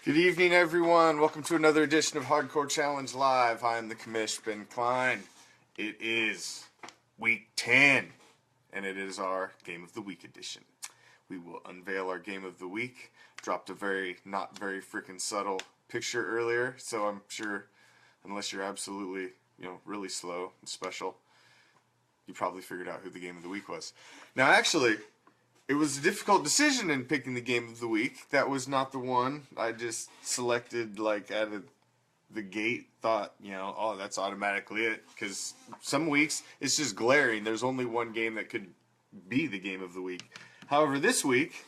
Good evening, everyone. Welcome to another edition of Hardcore Challenge Live. I am the commish, Ben Klein. It is week 10, and it is our Game of the Week edition. We will unveil our Game of the Week. Dropped a not very freaking subtle picture earlier, so I'm sure, unless you're absolutely, really slow and special, you probably figured out who the Game of the Week was. Now, actually, it was a difficult decision in picking the Game of the Week. That was not the one I just selected, out of the gate. Thought, oh, that's automatically it. Because some weeks, it's just glaring. There's only one game that could be the Game of the Week. However, this week,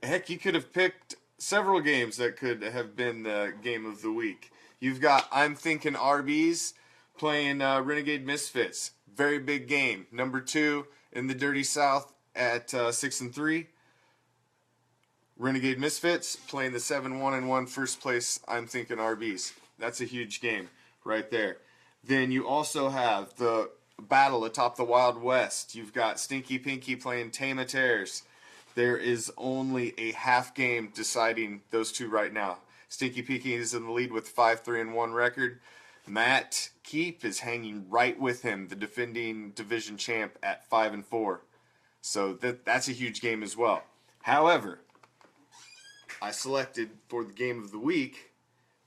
heck, you could have picked several games that could have been the Game of the Week. You've got I'm Thinking Arby's playing Renegade Misfits. Very big game. Number 2 in the Dirty South at 6-3. Renegade Misfits playing the 7-1-1 first place I'm Thinking Arby's. That's a huge game right there. Then you also have the battle atop the Wild West. You've got Stinky Pinky playing Tama Tears. There is only a half game deciding those two right now. Stinky Pinky is in the lead with 5-3-1 record. Matt Keep is hanging right with him, the defending division champ, at 5-4. So that's a huge game as well. However, I selected for the Game of the Week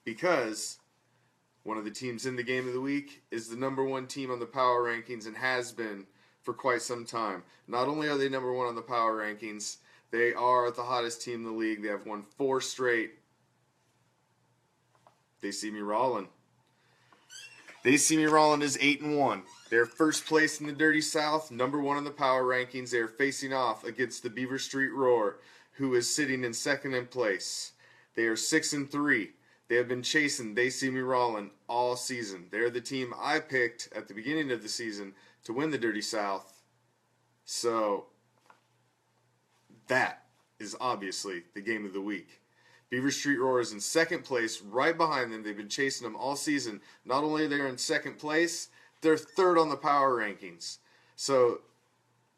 because one of the teams in the Game of the Week is the number 1 team on the power rankings and has been for quite some time. Not only are they number 1 on the power rankings, they are the hottest team in the league. They have won 4 straight. They See Me Rollin'. They See Me Rollin' is 8-1. They're first place in the Dirty South, number 1 in the power rankings. They are facing off against the Beaver Street Roar, who is sitting in second in place. They are 6-3. They have been chasing They See Me Rollin' all season. They're the team I picked at the beginning of the season to win the Dirty South. So that is obviously the Game of the Week. Beaver Street Roar is in second place, right behind them. They've been chasing them all season. Not only are they in second place, they're third on the power rankings. So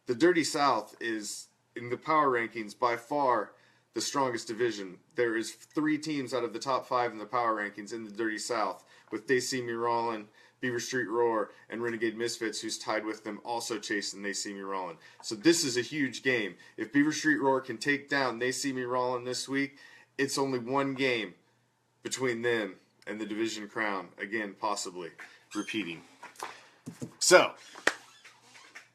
the Dirty South is, in the power rankings, by far the strongest division. There is 3 teams out of the top 5 in the power rankings in the Dirty South, with They See Me Rollin', Beaver Street Roar, and Renegade Misfits, who's tied with them, also chasing They See Me Rollin'. So this is a huge game. If Beaver Street Roar can take down They See Me Rollin' this week, it's only one game between them and the division crown. Again, possibly repeating. So,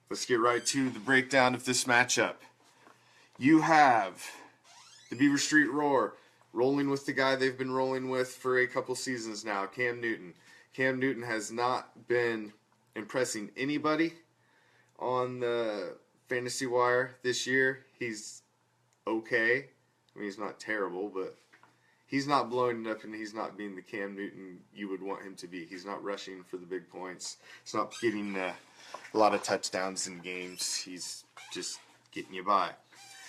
let's get right to the breakdown of this matchup. You have the Beaver Street Roar rolling with the guy they've been rolling with for a couple seasons now, Cam Newton. Cam Newton has not been impressing anybody on the fantasy wire this year. He's okay. I mean, he's not terrible, but he's not blowing it up, and he's not being the Cam Newton you would want him to be. He's not rushing for the big points. He's not getting a lot of touchdowns in games. He's just getting you by.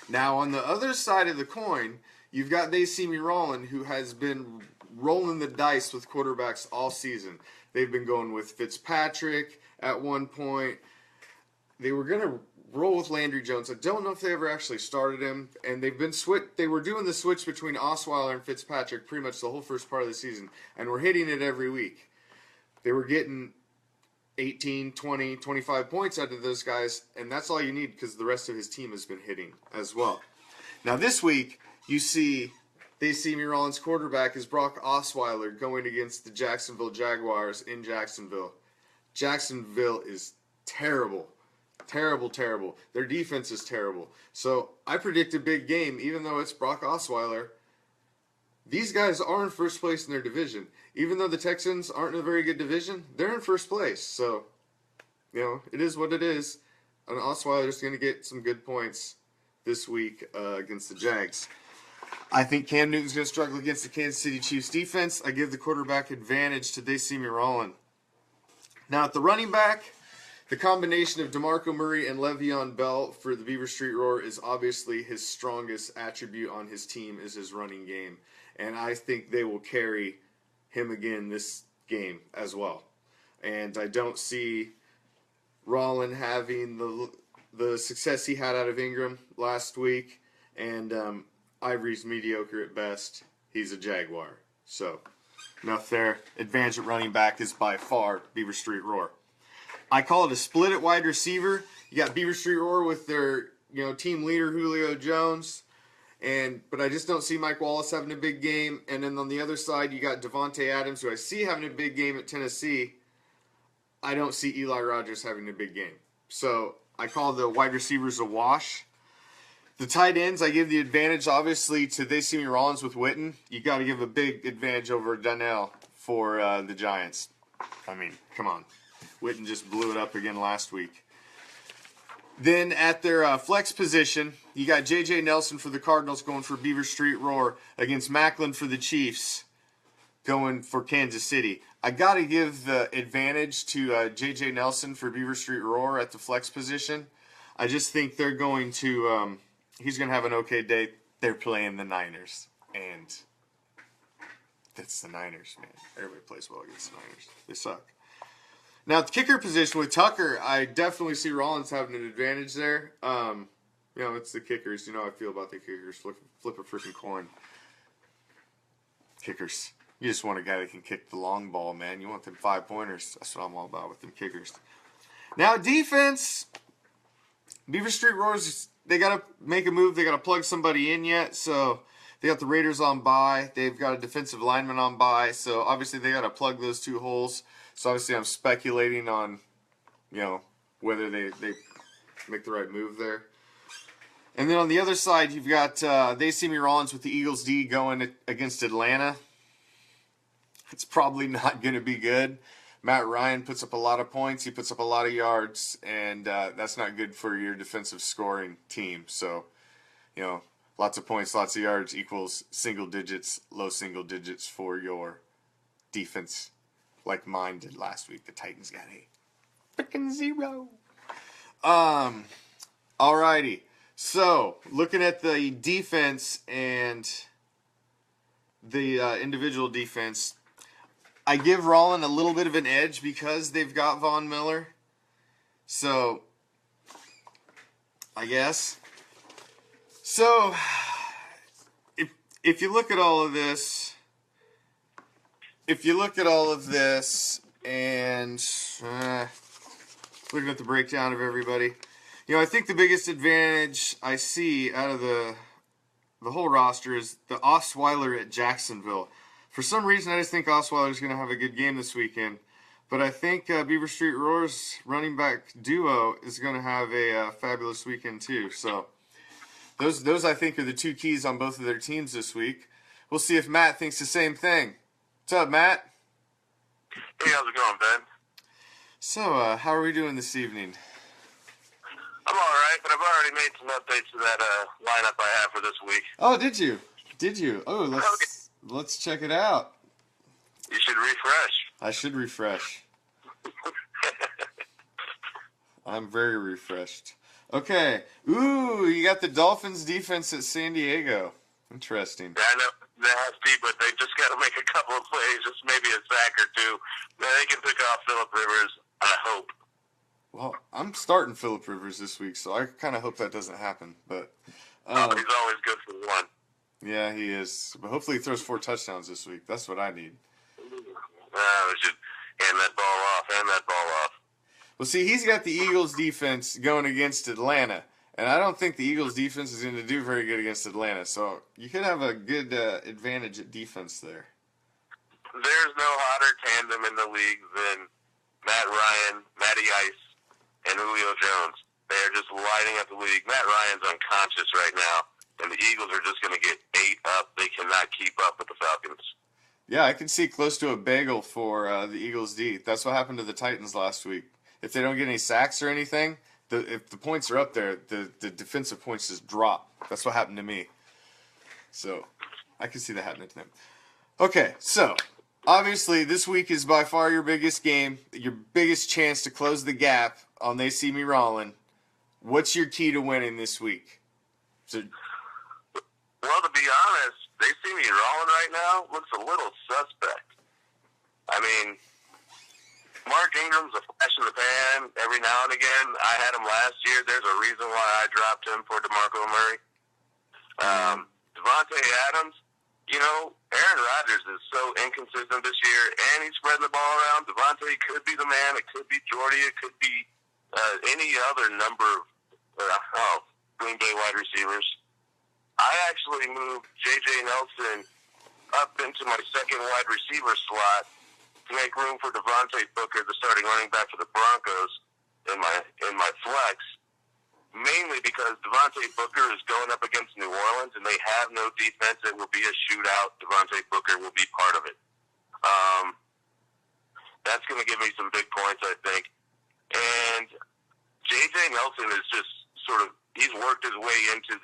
Now, on the other side of the coin, you've got They See Me Rollin', who has been rolling the dice with quarterbacks all season. They've been going with Fitzpatrick at one point. They were going to roll with Landry Jones. I don't know if they ever actually started him, and they were doing the switch between Osweiler and Fitzpatrick pretty much the whole first part of the season, and we're hitting it every week. They were getting 18, 20, 25 points out of those guys, and that's all you need because the rest of his team has been hitting as well. Now this week, you see They See Me Rollins' quarterback is Brock Osweiler going against the Jacksonville Jaguars in Jacksonville. Jacksonville is terrible. Terrible. Their defense is terrible. So I predict a big game, even though it's Brock Osweiler. These guys are in first place in their division. Even though the Texans aren't in a very good division, they're in first place. So, it is what it is. And Osweiler's going to get some good points this week against the Jags. I think Cam Newton's going to struggle against the Kansas City Chiefs defense. I give the quarterback advantage to They See Me Rollin'. Now at the running back, the combination of DeMarco Murray and Le'Veon Bell for the Beaver Street Roar is obviously his strongest attribute on his team is his running game. And I think they will carry him again this game as well. And I don't see Rollin having the success he had out of Ingram last week. And Ivory's mediocre at best. he's a Jaguar. So, enough there. Advantage at running back is by far Beaver Street Roar. I call it a split at wide receiver. You got Beaver Street Roar with their team leader Julio Jones, but I just don't see Mike Wallace having a big game. And then on the other side, you got Devontae Adams, who I see having a big game at Tennessee. I don't see Eli Rogers having a big game. So I call the wide receivers a wash. The tight ends, I give the advantage, obviously, to they see me Rollins with Witten. You got to give a big advantage over Donnell for the Giants. I mean, come on. Witten just blew it up again last week. Then at their flex position, you got J.J. Nelson for the Cardinals going for Beaver Street Roar against Macklin for the Chiefs going for Kansas City. I got to give the advantage to J.J. Nelson for Beaver Street Roar at the flex position. I just think they're going to he's going to have an okay day. They're playing the Niners, and that's the Niners, man. Everybody plays well against the Niners. They suck. Now, at the kicker position with Tucker, I definitely see Rollins having an advantage there. It's the kickers. You know how I feel about the kickers. Flip a freaking coin. Kickers. You just want a guy that can kick the long ball, man. You want them 5-pointers. That's what I'm all about with them kickers. Now, defense. Beaver Street Roars, they got to make a move. They got to plug somebody in yet. So, they got the Raiders on bye. They've got a defensive lineman on bye. So, obviously, they got to plug those two holes. So obviously I'm speculating on, whether they make the right move there. And then on the other side, you've got they see me Rollins with the Eagles D going against Atlanta. It's probably not going to be good. Matt Herrin puts up a lot of points. He puts up a lot of yards, and that's not good for your defensive scoring team. So, lots of points, lots of yards equals single digits, low single digits for your defense. Like mine did last week. The Titans got a freaking 0. Alrighty. So, looking at the defense and the individual defense, I give Rollin a little bit of an edge because they've got Von Miller. So, I guess. So, if you look at all of this, and looking at the breakdown of everybody, I think the biggest advantage I see out of the whole roster is the Osweiler at Jacksonville. For some reason, I just think Osweiler is going to have a good game this weekend. But I think Beaver Street Roar's running back duo is going to have a fabulous weekend too. So those I think are the two keys on both of their teams this week. We'll see if Matt thinks the same thing. What's up, Matt? Hey, how's it going, Ben? So, how are we doing this evening? I'm all right, but I've already made some updates to that lineup I have for this week. Oh, did you? Oh, let's check it out. You should refresh. I should refresh. I'm very refreshed. Okay. Ooh, you got the Dolphins defense at San Diego. Interesting. Yeah, I know. Nasty, but they just got to make a couple of plays, just maybe a sack or two. Then they can pick off Phillip Rivers, I hope. Well, I'm starting Phillip Rivers this week, so I kind of hope that doesn't happen. But he's always good for one. Yeah, he is. But hopefully he throws 4 touchdowns this week. That's what I need. We should hand that ball off. Well, see, he's got the Eagles defense going against Atlanta. And I don't think the Eagles defense is going to do very good against Atlanta. So you could have a good advantage at defense there. There's no hotter tandem in the league than Matt Ryan, Matty Ice, and Julio Jones. They are just lighting up the league. Matt Ryan's unconscious right now, and the Eagles are just going to get ate up. They cannot keep up with the Falcons. Yeah, I can see close to a bagel for the Eagles D. That's what happened to the Titans last week. If they don't get any sacks or anything, if the points are up there, the defensive points just drop. That's what happened to me. So I can see that happening to them. Okay, so obviously this week is by far your biggest game, your biggest chance to close the gap on They See Me Rollin'. What's your key to winning this week? Well, to be honest, They See Me Rollin' right now looks a little suspect. I mean, Mark Ingram's a flash in the pan every now and again. I had him last year. There's a reason why I dropped him for DeMarco Murray. Devontae Adams, Aaron Rodgers is so inconsistent this year, and he's spreading the ball around. Devontae could be the man. It could be Jordy. It could be any other number of Green Bay wide receivers. I actually moved J.J. Nelson up into my second wide receiver slot to make room for Devontae Booker, the starting running back for the Broncos, in my flex. Mainly because Devontae Booker is going up against New Orleans, and they have no defense. It will be a shootout. Devontae Booker will be part of it. That's going to give me some big points, I think. And J.J. Nelson is just he's worked his way into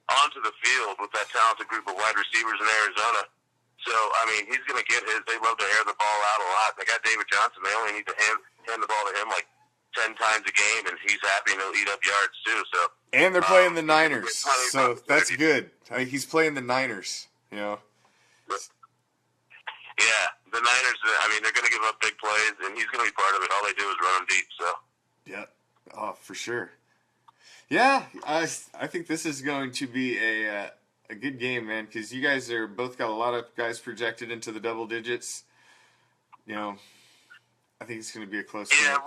onto the field with that talented group of wide receivers in Arizona. So, he's going to get his. They love to air the ball out a lot. They got David Johnson. They only need to hand the ball to him 10 times a game, and he's happy and he'll eat up yards too. So, and they're playing the Niners, so that's good. He's playing the Niners, Yeah, the Niners. They're going to give up big plays, and he's going to be part of it. All they do is run him deep. So, yeah, for sure. Yeah, I think this is going to be a good game, man, because you guys are both got a lot of guys projected into the double digits. I think it's going to be a close game. Yeah,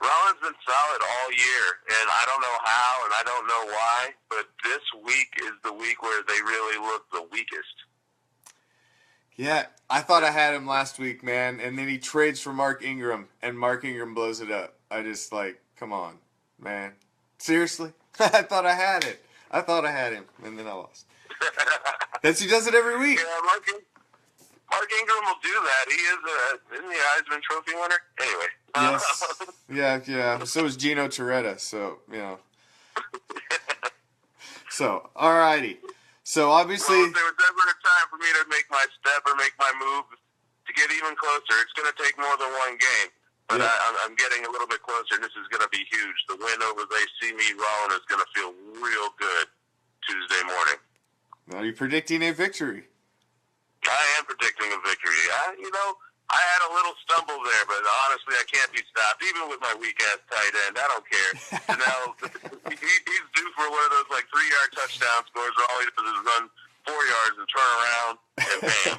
Rollins been solid all year, and I don't know how, and I don't know why, but this week is the week where they really look the weakest. Yeah, I thought I had him last week, man, and then he trades for Mark Ingram, and Mark Ingram blows it up. I just come on, man. Seriously? I thought I had it. I thought I had him, and then I lost. He does it every week. Yeah, Mark Ingram will do that. He isn't he Heisman Trophy winner? Anyway. Yes. Yeah. So is Gino Torretta. So, So, alrighty. So, obviously... Well, if there was ever a time for me to make my step or make my move to get even closer, it's going to take more than one game. But yeah. I'm getting a little bit closer, and this is going to be huge. The win over They See Me Rollin is going to feel real good Tuesday morning. Are you predicting a victory? I am predicting a victory. I had a little stumble there, but honestly, I can't be stopped. Even with my weak-ass tight end, I don't care. He's due for one of those 3-yard touchdown scores where all he does is run 4 yards and turn around, and bam.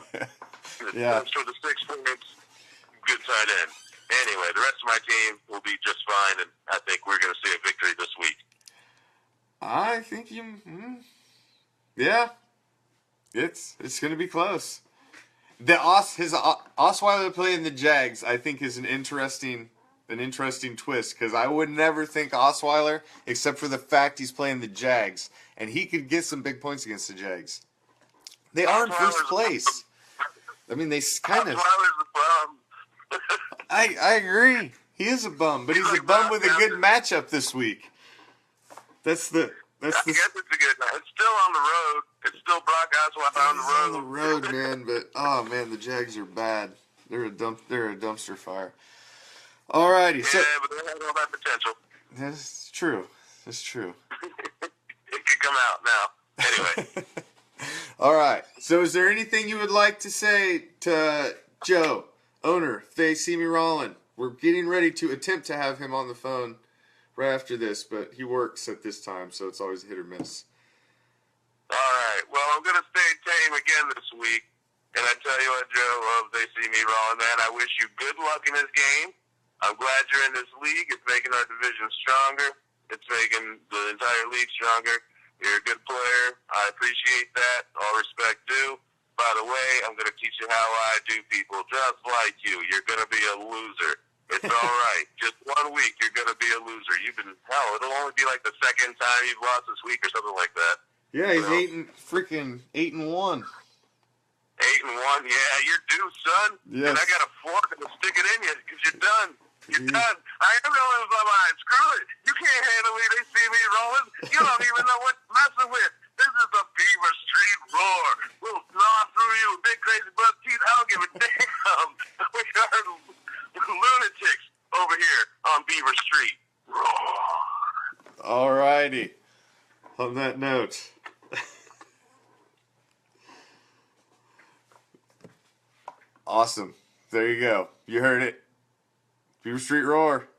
Yeah. For the 6 points, good tight end. Anyway, the rest of my team will be just fine, and I think we're going to see a victory this week. I think yeah. It's going to be close. Osweiler playing the Jags, I think, is an interesting twist, because I would never think Osweiler, except for the fact he's playing the Jags, and he could get some big points against the Jags. They are in first place. They kind of. Osweiler's a bum. I agree. He is a bum, but he's a bum with a good matchup this week. I guess it's a good. It's still on the road. It's still Brock Osweiler on the road. On the road, man. But the Jags are bad. They're a dumpster fire. Alrighty. Yeah, but they have all that potential. That's true. It could come out now. Anyway. All right. So, is there anything you would like to say to Joe, owner, They See Me Rollin? We're getting ready to attempt to have him on the phone right after this, but he works at this time, so it's always a hit or miss. All right. Well, I'm going to stay tame again this week, and I tell you what, Joe, of They See Me Rollin, man, I wish you good luck in this game. I'm glad you're in this league. It's making our division stronger. It's making the entire league stronger. You're a good player. I appreciate that. All respect due. By the way, I'm going to teach you how I do people just like you. You're going to be a loser. It's all right. Just 1 week, you're going to be a loser. It'll only be the second time you've lost this week or something like that. Yeah, he's 8-1. 8-1. 8-1, yeah, you're due, son. Yes. And I got a fork and stick it in you because you're done. You're done. I am rolling my mind. Screw it. You can't handle me. They see me rolling. You don't even know what to messing with. This is the Beaver Street Roar. We'll gnaw through you, big crazy butt teeth. I don't give a damn. We are lunatics over here on Beaver Street. Roar. All righty. On that note. Awesome. There you go. You heard it. Beaver Street Roar.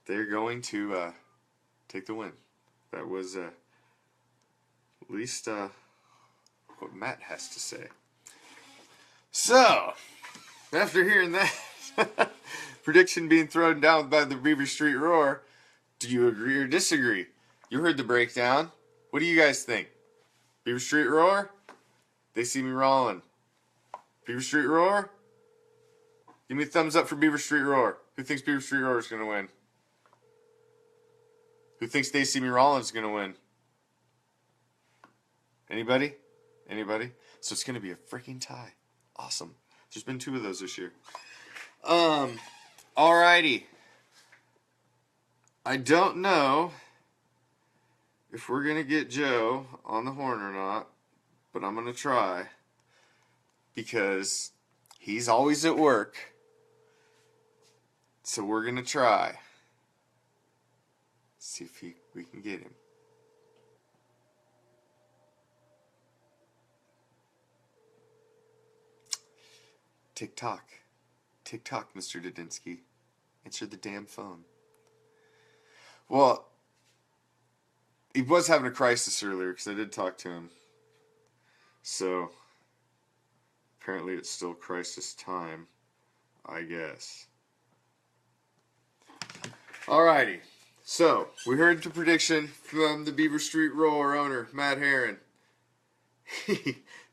They're going to take the win. That was at least what Matt has to say. So, after hearing that prediction being thrown down by the Beaver Street Roar, do you agree or disagree? You heard the breakdown. What do you guys think? Beaver Street Roar? They see me rolling. Beaver Street Roar? Give me a thumbs up for Beaver Street Roar. Who thinks Beaver Street Roar is going to win? Who thinks They See Me Rollin' is going to win? Anybody? Anybody? So it's going to be a freaking tie. Awesome. There's been 2 of those this year. Alrighty. I don't know if we're going to get Joe on the horn or not, but I'm going to try because he's always at work. So we're going to try. See if we can get him. Tick-tock. Tick-tock, Mr. Dudinsky. Answer the damn phone. Well, he was having a crisis earlier because I did talk to him. So, apparently it's still crisis time, I guess. Alrighty. So, we heard the prediction from the Beaver Street Roar owner, Matt Herrin.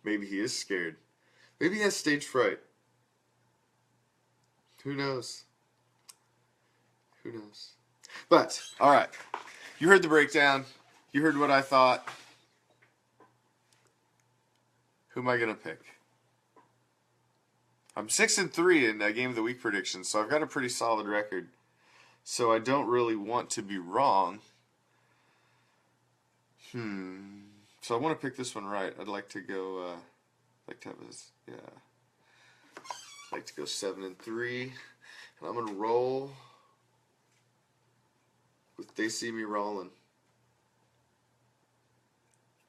Maybe he is scared. Maybe he has stage fright. Who knows? Who knows? But, alright. You heard the breakdown. You heard what I thought. Who am I going to pick? I'm 6-3 in Game of the Week predictions, so I've got a pretty solid record. So I don't really want to be wrong. So I want to pick this one right. I'd like to go, like to go 7-3. And I'm going to roll with They See Me Rollin'.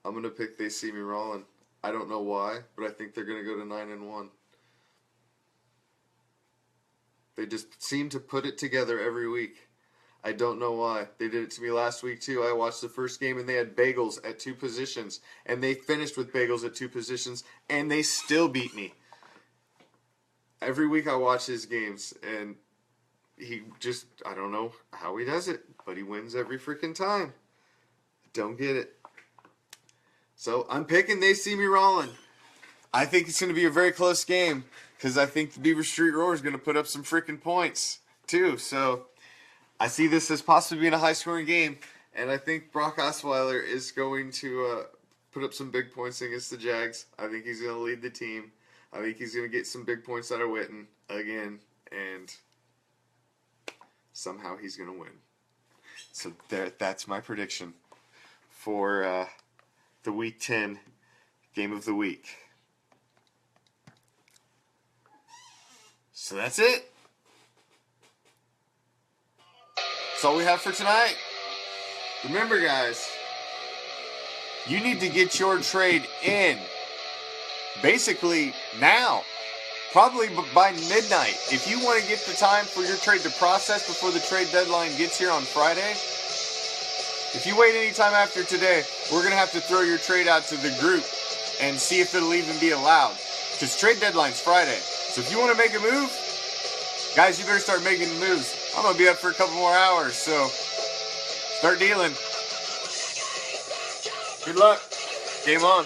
I'm going to pick They See Me Rollin'. I don't know why, but I think they're going to go to 9-1. They just seem to put it together every week. I don't know why. They did it to me last week too. I watched the first game and they had bagels at 2 positions. And they finished with bagels at 2 positions. And they still beat me. Every week I watch his games. And he just, I don't know how he does it. But he wins every freaking time. Don't get it. So I'm picking They See Me Rollin'. I think it's going to be a very close game. Because I think the Beaver Street Roar is going to put up some freaking points, too. So, I see this as possibly being a high-scoring game. And I think Brock Osweiler is going to put up some big points against the Jags. I think he's going to lead the team. I think he's going to get some big points out of Witten again. And somehow he's going to win. So, that's my prediction for the Week 10 Game of the Week. So that's it. That's all we have for tonight. Remember, guys, you need to get your trade in basically now. Probably by midnight. If you want to get the time for your trade to process before the trade deadline gets here on Friday, if you wait any time after today, we're going to have to throw your trade out to the group and see if it'll even be allowed. Because trade deadline's Friday. So if you want to make a move, guys, you better start making moves. I'm going to be up for a couple more hours, so start dealing. Good luck. Game on.